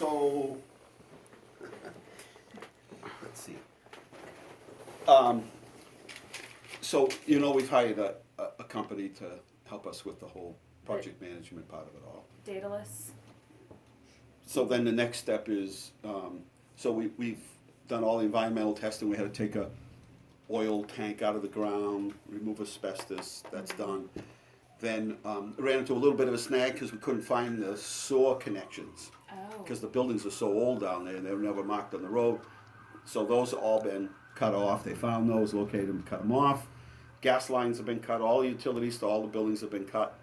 So, let's see. So, we've hired a company to help us with the whole project management part of it all. Daedalus. So then the next step is, so we've done all the environmental testing. We had to take a oil tank out of the ground, remove asbestos, that's done. Then ran into a little bit of a snag because we couldn't find the sewer connections. Oh. Because the buildings are so old down there and they were never marked on the road. So those have all been cut off. They found those, located them, cut them off. Gas lines have been cut, all the utilities to all the buildings have been cut.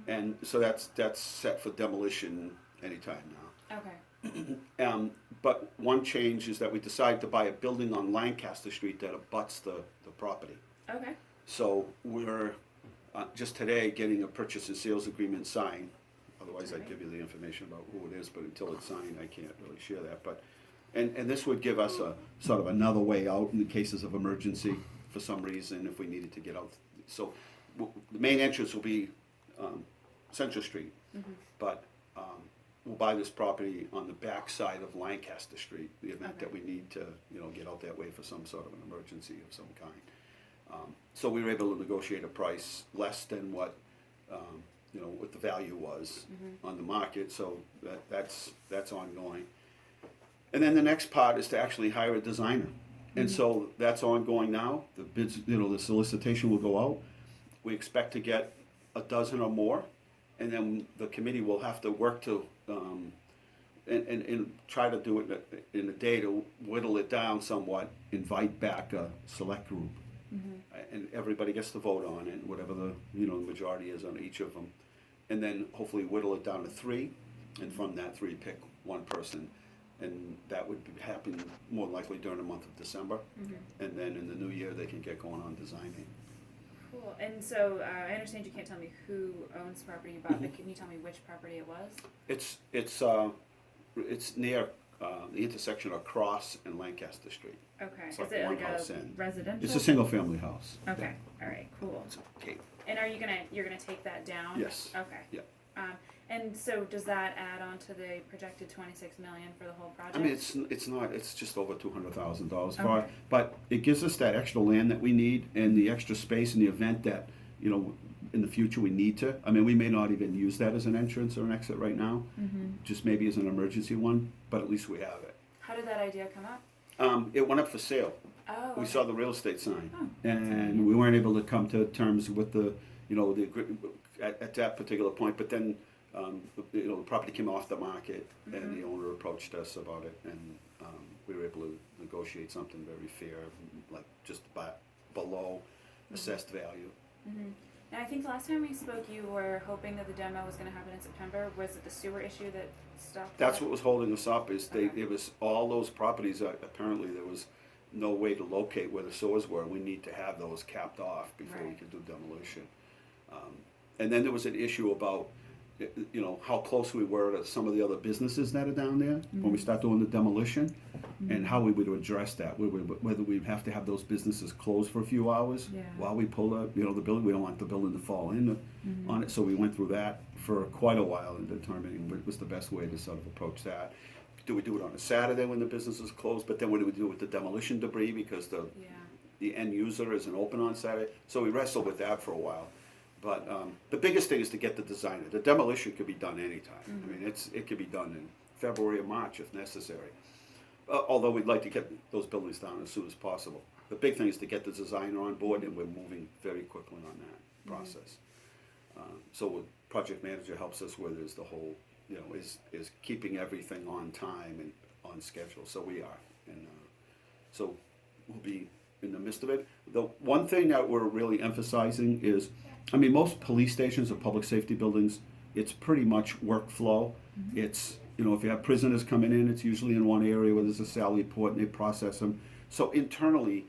And so that's set for demolition anytime now. Okay. But one change is that we decided to buy a building on Lancaster Street that abuts the property. Okay. So we're just today getting a purchase and sales agreement signed. Otherwise, I'd give you the information about who it is, but until it's signed, I can't really share that. But and this would give us a sort of another way out in the cases of emergency for some reason if we needed to get out. So the main entrance will be Central Street, but we'll buy this property on the back side of Lancaster Street, the event that we need to, get out that way for some sort of an emergency of some kind. So we were able to negotiate a price less than what, what the value was on the market. So that's ongoing. And then the next part is to actually hire a designer. And so that's ongoing now. The bids, the solicitation will go out. We expect to get a dozen or more. And then the committee will have to work to and try to do it in a day to whittle it down somewhat, invite back a select group. And everybody gets to vote on it, whatever the the majority is on each of them. And then hopefully whittle it down to 3, and from that 3 pick one person. And that would happen more likely during the month of December. And then in the new year they can get going on designing. Cool. And so I understand you can't tell me who owns the property you bought, but can you tell me which property it was? It's near the intersection of Cross and Lancaster Street. Okay. It's Is like it one like house a in. residential? It's a single family house. Okay. All right. Cool. It's okay. And you're gonna take that down? Yes. Okay. Yeah. And so does that add on to the projected 26 million for the whole project? I mean, it's not. It's just over $200,000 for Okay. it, but it gives us that extra land that we need and the extra space in the event that in the future we need to. I mean, we may not even use that as an entrance or an exit right now, just maybe as an emergency one. But at least we have it. How did that idea come up? It went up for sale. Oh. We okay. saw the real estate sign, Oh, and we weren't able to come to terms with the at that particular point. But then the property came off the market, and the owner approached us about it, and we were able to negotiate something very fair, like just below assessed value. Now, I think last time we spoke, you were hoping that the demo was going to happen in September. Was it the sewer issue that stopped? That's that? what was holding us up. Is Okay. it was all those properties. Apparently, there was no way to locate where the sewers were. We need to have those capped off before we Right. could do demolition. And then there was an issue about how close we were to some of the other businesses that are down there when we start doing the demolition, and how we would address that. Whether we'd have to have those businesses closed for a few hours Yeah. while we pull the building. We don't want the building to fall in on it, so we went through that for quite a while in determining what was the best way to sort of approach that. Do we do it on a Saturday when the business is closed? But then what do we do with the demolition debris because the end user isn't open on Saturday? So we wrestled with that for a while. But the biggest thing is to get the designer. The demolition could be done anytime. I mean, it could be done in February or March if necessary. Although we'd like to get those buildings down as soon as possible. The big thing is to get the designer on board, and we're moving very quickly on that process. So what project manager helps us with is the whole, is keeping everything on time and on schedule. So we are, and so we'll be in the midst of it. The one thing that we're really emphasizing is, I mean, most police stations or public safety buildings, it's pretty much workflow. It's, if you have prisoners coming in, it's usually in one area where there's a Sally port and they process them. So internally,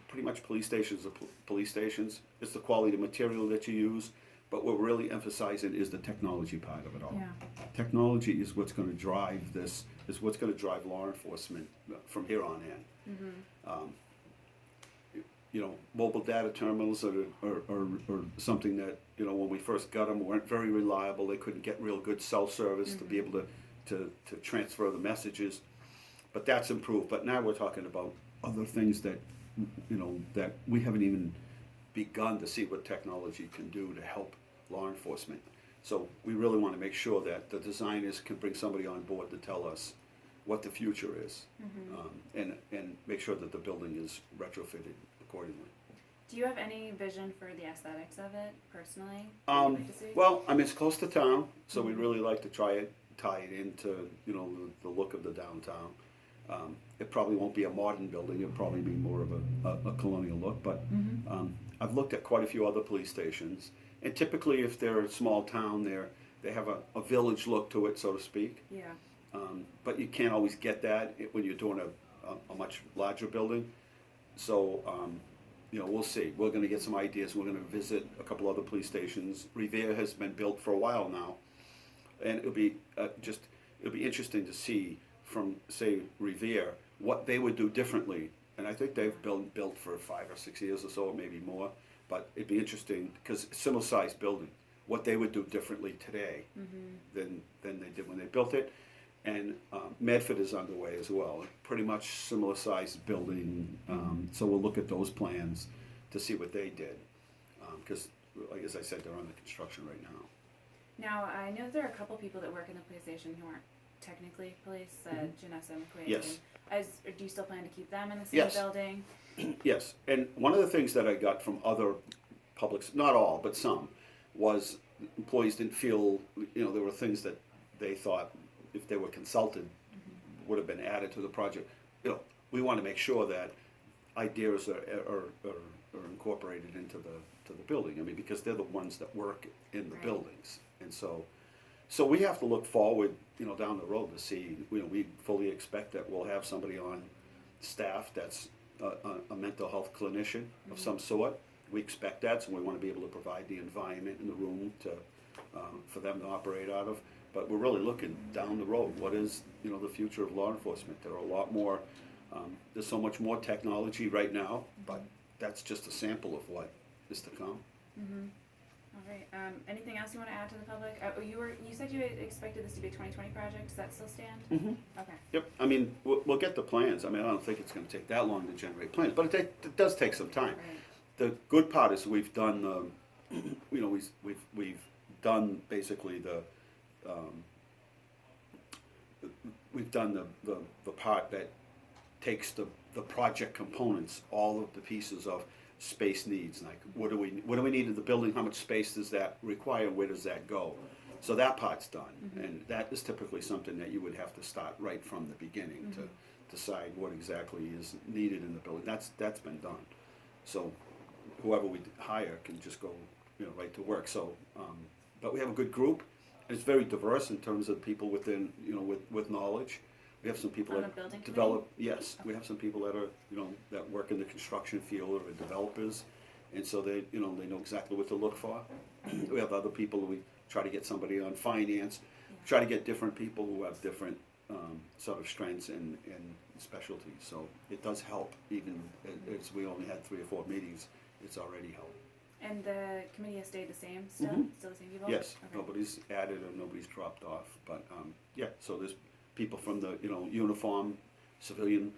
pretty much police stations are police stations. It's the quality of material that you use. But what we're really emphasizing is the technology part of it all. Yeah. Technology is what's going to drive this, is what's going to drive law enforcement from here on in. Mobile data terminals are something that, when we first got them, weren't very reliable. They couldn't get real good cell service to be able to to transfer the messages, but that's improved. But now we're talking about other things that, that we haven't even begun to see what technology can do to help law enforcement. So we really want to make sure that the designers can bring somebody on board to tell us what the future is, and make sure that the building is retrofitted accordingly. Do you have any vision for the aesthetics of it personally? That you'd like to see? Well, I mean, it's close to town, so we'd really like to tie it into, the look of the downtown. It probably won't be a modern building, it'll probably be more of a colonial look, but I've looked at quite a few other police stations, and typically if they're a small town, they have a village look to it, so to speak. Yeah. But you can't always get that when you're doing a much larger building. So, we'll see. We're going to get some ideas. We're going to visit a couple other police stations. Revere has been built for a while now, and it'll be interesting to see from, say, Revere what they would do differently. And I think they've been built for 5 or 6 years or so, maybe more. But it'd be interesting because similar sized building, what they would do differently today than they did when they built it. And Medford is underway as well, pretty much similar sized building. So we'll look at those plans to see what they did, because, like as I said, they're under construction right now. Now, I know there are a couple people that work in the police station who aren't technically police, Janessa McQuaid. Yes. Do you still plan to keep them in the same Yes. building? Yes, and one of the things that I got from other publics, not all, but some, was employees didn't feel, there were things that they thought, if they were consulted, would have been added to the project. We want to make sure that ideas are incorporated into the building. I mean, because they're the ones that work in the buildings, and so we have to look forward, down the road to see. We fully expect that we'll have somebody on staff that's a mental health clinician of some sort. We expect that, so we want to be able to provide the environment in the room for them to operate out of. But we're really looking down the road. What is, the future of law enforcement? There are a lot more, there's so much more technology right now, but that's just a sample of what is to come. All right. Anything else you want to add to the public? You said you expected this to be a 2020 project. Does that still stand? Okay. Yep. I mean, we'll get the plans. I mean, I don't think it's going to take that long to generate plans, but it does take some time. Right. The good part is we've done, we've done basically we've done the part that takes the project components, all of the pieces of space needs, like what do we need in the building, how much space does that require, where does that go? So that part's done, and that is typically something that you would have to start right from the beginning to decide what exactly is needed in the building. That's been done. So whoever we hire can just go right to work. So but we have a good group. It's very diverse in terms of people within, with knowledge. We have some people On that the building develop. Yes, we have some people that are, that work in the construction field or are developers, and so they know exactly what to look for. We have other people. We try to get somebody on finance. Try to get different people who have different sort of strengths and specialties. So it does help. Even as we only had 3 or 4 meetings, it's already helped. And the committee has stayed the same still? Still the same people? Yes, Okay. nobody's added or nobody's dropped off, but so there's people from the uniform, civilian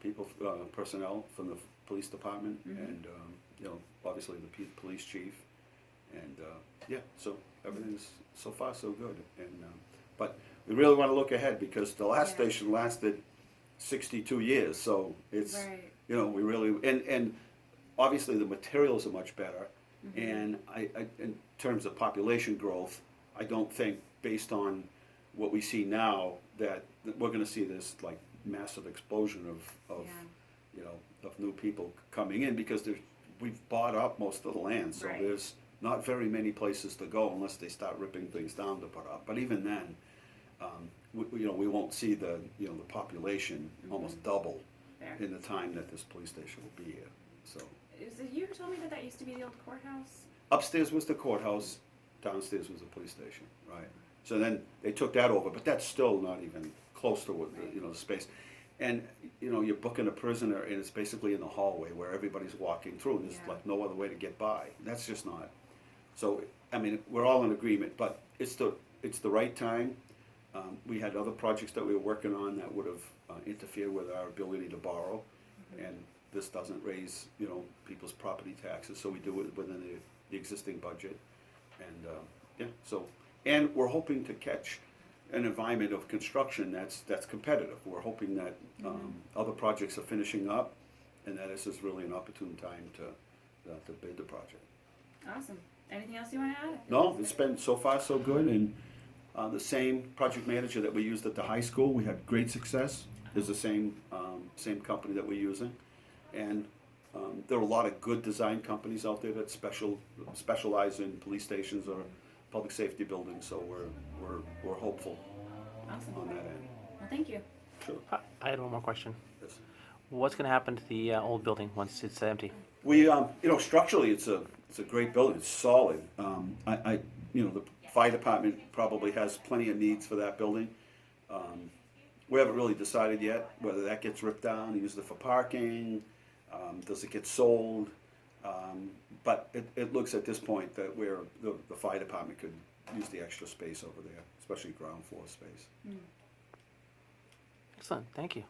people, personnel from the police department, and obviously the police chief, and so everything's so far so good, and but we really want to look ahead because the last station lasted 62 years, so it's we really and obviously the materials are much better, and I in terms of population growth, I don't think based on what we see now that we're going to see this like massive explosion of new people coming in because we've bought up most of the land, so there's not very many places to go unless they start ripping things down to put up. But even then, we won't see the population almost double in the time that this police station will be here. So. You told me that used to be the old courthouse? Upstairs was the courthouse, downstairs was the police station, right? So then they took that over, but that's still not even close to what the space. And you're booking a prisoner, and it's basically in the hallway where everybody's walking through. And there's like no other way to get by. That's just not. So I mean, we're all in agreement, but it's the right time. We had other projects that we were working on that would have interfered with our ability to borrow, and this doesn't raise, you know, people's property taxes, so we do it within the existing budget. And, yeah, so, and we're hoping to catch an environment of construction that's competitive. We're hoping that other projects are finishing up, and that this is really an opportune time to bid the project. Awesome. Anything else you want to add? No, it's been so far so good, and the same project manager that we used at the high school, we had great success, is the same company that we're using. And there are a lot of good design companies out there that specialize in police stations or public safety buildings, so we're hopeful Awesome. on that end. Well, thank you. Sure. I had one more question. Yes. What's going to happen to the old building once it's empty? We, you know, structurally, it's a great building. It's solid. You know, the fire department probably has plenty of needs for that building. We haven't really decided yet whether that gets ripped down and used for parking. Does it get sold? But it looks at this point that where the fire department could use the extra space over there, especially ground floor space. Excellent. Thank you.